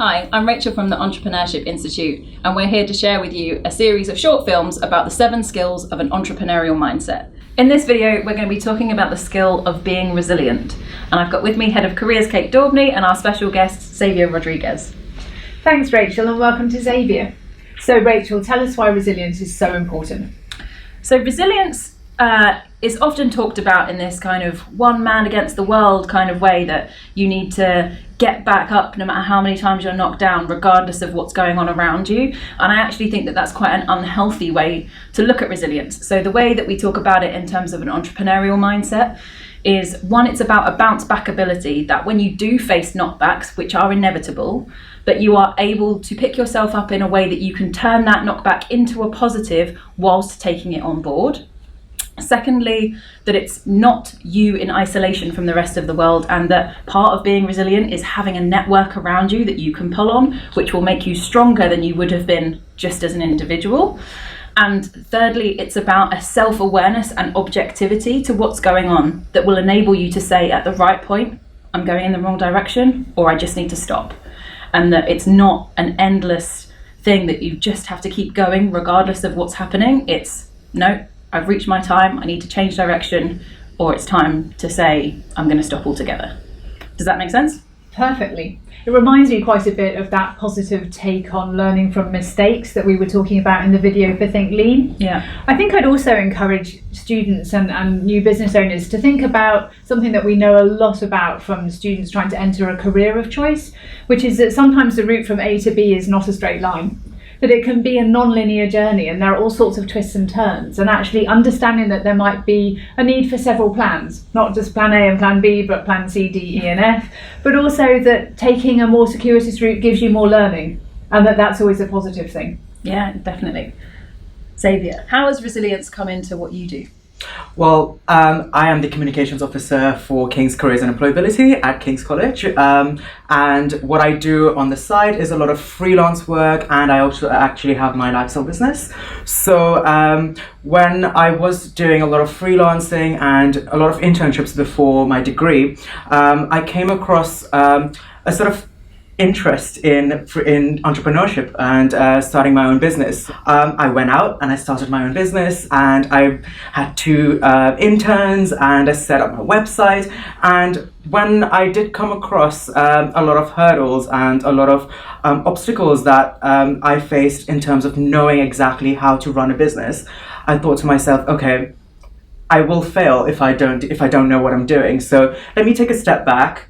Hi, I'm Rachel from the Entrepreneurship Institute, and we're here to share with you a series of short films about the 7 skills of an entrepreneurial mindset. In this video, we're going to be talking about the skill of being resilient. And I've got with me Head of Careers Kate Daubney and our special guest, Xavier Rodrigues. Thanks, Rachel, and welcome to Xavier. So, Rachel, tell us why resilience is so important. So resilience is often talked about in this kind of one man against the world kind of way, that you need to get back up no matter how many times you're knocked down, regardless of what's going on around you. And I actually think that that's quite an unhealthy way to look at resilience. So the way that we talk about it in terms of an entrepreneurial mindset is, one, it's about a bounce back ability, that when you do face knockbacks, which are inevitable, that you are able to pick yourself up in a way that you can turn that knockback into a positive whilst taking it on board. Secondly, that it's not you in isolation from the rest of the world, and that part of being resilient is having a network around you that you can pull on, which will make you stronger than you would have been just as an individual. And thirdly, it's about a self-awareness and objectivity to what's going on that will enable you to say at the right point, I'm going in the wrong direction, or I just need to stop. And that it's not an endless thing that you just have to keep going regardless of what's happening. It's, no, I've reached my time, I need to change direction, or it's time to say, I'm going to stop altogether. Does that make sense? Perfectly. It reminds me quite a bit of that positive take on learning from mistakes that we were talking about in the video for Think Lean. Yeah. I think I'd also encourage students and new business owners to think about something that we know a lot about from students trying to enter a career of choice, which is that sometimes the route from A to B is not a straight line. That it can be a non-linear journey, and there are all sorts of twists and turns, and actually understanding that there might be a need for several plans, not just plan A and plan B, but plan C, D, E and F, but also that taking a more circuitous route gives you more learning, and that's always a positive thing. Yeah, definitely. Xavier, how has resilience come into what you do? Well, I am the communications officer for King's Careers and Employability at King's College, and what I do on the side is a lot of freelance work, and I also actually have my lifestyle business. So when I was doing a lot of freelancing and a lot of internships before my degree, I came across a sort of interest in entrepreneurship and starting my own business. I went out and I started my own business, and I had 2 interns, and I set up my website. And when I did come across a lot of hurdles and a lot of obstacles that I faced in terms of knowing exactly how to run a business, I thought to myself, okay, I will fail if I don't know what I'm doing. So let me take a step back,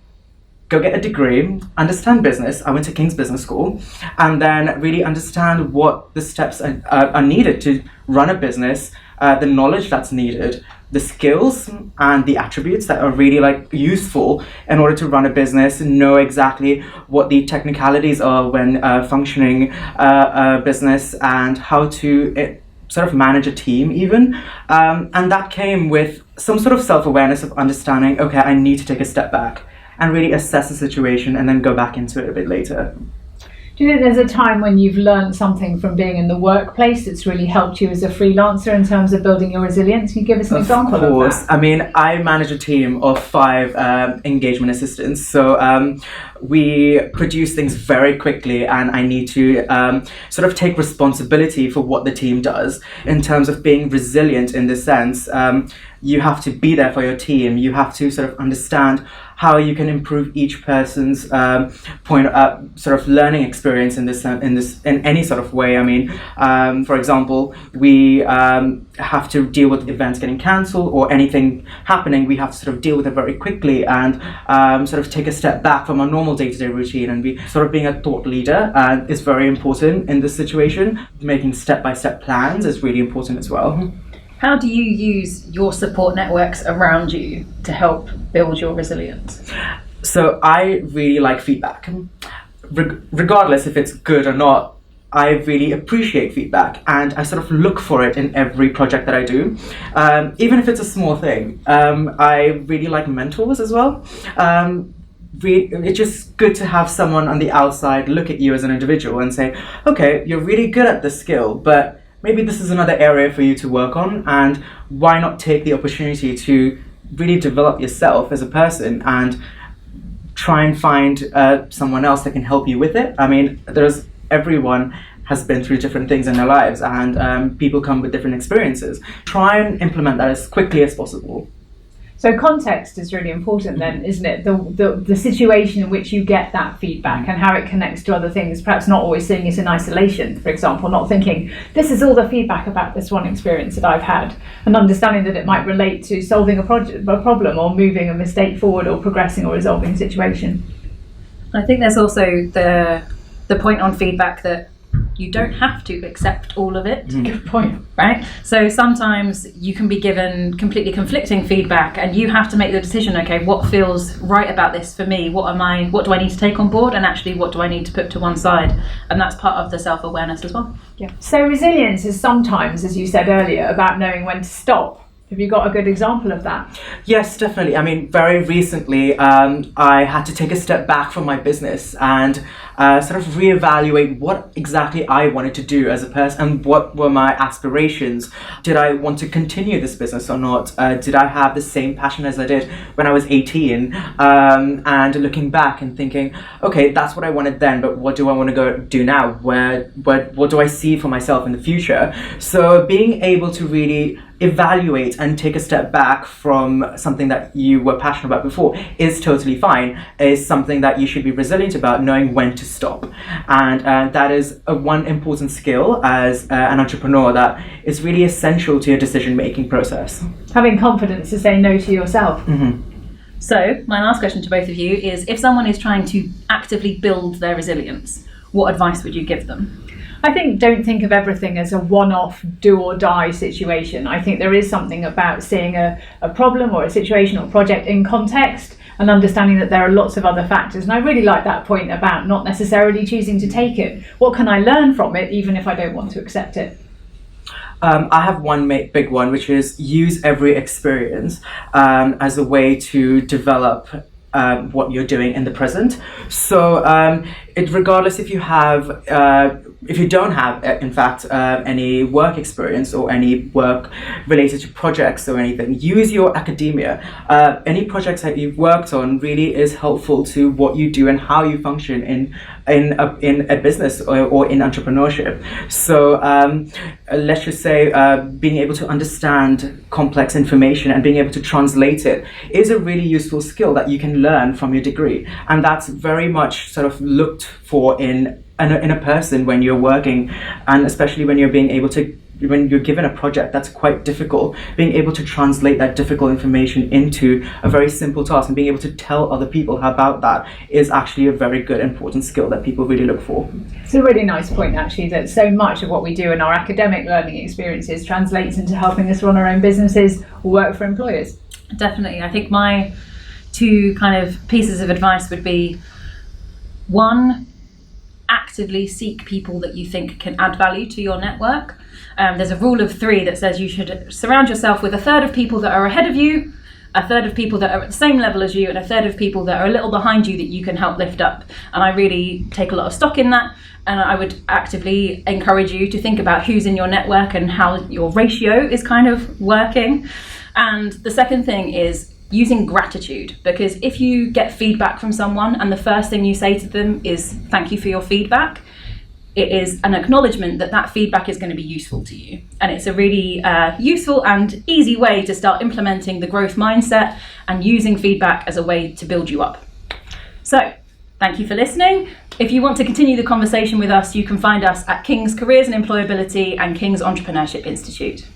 go get a degree, understand business. I went to King's Business School, and then really understand what the steps are needed to run a business, the knowledge that's needed, the skills and the attributes that are really useful in order to run a business, know exactly what the technicalities are when functioning a business, and how to sort of manage a team even. And that came with some sort of self-awareness of understanding, okay, I need to take a step back and really assess the situation and then go back into it a bit later. Do you think there's a time when you've learned something from being in the workplace that's really helped you as a freelancer in terms of building your resilience? Can you give us an example of that? Of course. I mean, I manage a team of 5 engagement assistants. So we produce things very quickly, and I need to sort of take responsibility for what the team does. In terms of being resilient in this sense, you have to be there for your team. You have to sort of understand how you can improve each person's sort of learning experience in any sort of way. I mean, for example, we have to deal with events getting cancelled or anything happening. We have to sort of deal with it very quickly and sort of take a step back from our normal day-to-day routine, and be sort of being a thought leader is very important in this situation. Making step-by-step plans is really important as well. How do you use your support networks around you to help build your resilience? So I really like feedback. Regardless if it's good or not, I really appreciate feedback, and I sort of look for it in every project that I do, even if it's a small thing. I really like mentors as well. It's just good to have someone on the outside look at you as an individual and say, okay, you're really good at this skill, but maybe this is another area for you to work on, and why not take the opportunity to really develop yourself as a person and try and find someone else that can help you with it. I mean, everyone has been through different things in their lives, and people come with different experiences. Try and implement that as quickly as possible. So context is really important then, isn't it? The situation in which you get that feedback and how it connects to other things, perhaps not always seeing it in isolation, for example, not thinking, this is all the feedback about this one experience that I've had, and understanding that it might relate to solving a problem or moving a mistake forward or progressing or resolving a situation. I think there's also the point on feedback that you don't have to accept all of it. Good point. Right? So sometimes you can be given completely conflicting feedback and you have to make the decision, okay, what feels right about this for me? What do I need to take on board, and actually what do I need to put to one side? And that's part of the self-awareness as well. Yeah. So resilience is sometimes, as you said earlier, about knowing when to stop. Have you got a good example of that? Yes, definitely. I mean, very recently, I had to take a step back from my business and sort of reevaluate what exactly I wanted to do as a person and what were my aspirations. Did I want to continue this business or not? Did I have the same passion as I did when I was 18? And looking back and thinking, okay, that's what I wanted then, but what do I want to go do now? What do I see for myself in the future? So being able to really evaluate and take a step back from something that you were passionate about before is totally fine. Is something that you should be resilient about, knowing when to stop. And that is one important skill as an entrepreneur that is really essential to your decision-making process. Having confidence to say no to yourself. Mm-hmm. So my last question to both of you is, if someone is trying to actively build their resilience, what advice would you give them? I think don't think of everything as a one-off do or die situation. I think there is something about seeing a problem or a situation or project in context and understanding that there are lots of other factors. And I really like that point about not necessarily choosing to take it. What can I learn from it, even if I don't want to accept it? I have one big one, which is use every experience as a way to develop what you're doing in the present. So regardless if you don't have, in fact, any work experience or any work related to projects or anything, use your academia. Any projects that you've worked on really is helpful to what you do and how you function in a business or in entrepreneurship. So let's just say being able to understand complex information and being able to translate it is a really useful skill that you can learn from your degree, and that's very much sort of looked for in a person when you're working, and especially when you're when you're given a project that's quite difficult, being able to translate that difficult information into a very simple task and being able to tell other people about that is actually a very good, important skill that people really look for. It's a really nice point, actually, that so much of what we do in our academic learning experiences translates into helping us run our own businesses or work for employers. Definitely. I think my two kind of pieces of advice would be, one, actively seek people that you think can add value to your network. There's a rule of 3 that says you should surround yourself with a third of people that are ahead of you, a third of people that are at the same level as you, and a third of people that are a little behind you that you can help lift up. And I really take a lot of stock in that, and I would actively encourage you to think about who's in your network and how your ratio is kind of working. And the second thing is using gratitude, because if you get feedback from someone and the first thing you say to them is thank you for your feedback, it is an acknowledgement that that feedback is going to be useful to you. And it's a really useful and easy way to start implementing the growth mindset and using feedback as a way to build you up. So thank you for listening. If you want to continue the conversation with us, you can find us at King's Careers and Employability and King's Entrepreneurship Institute.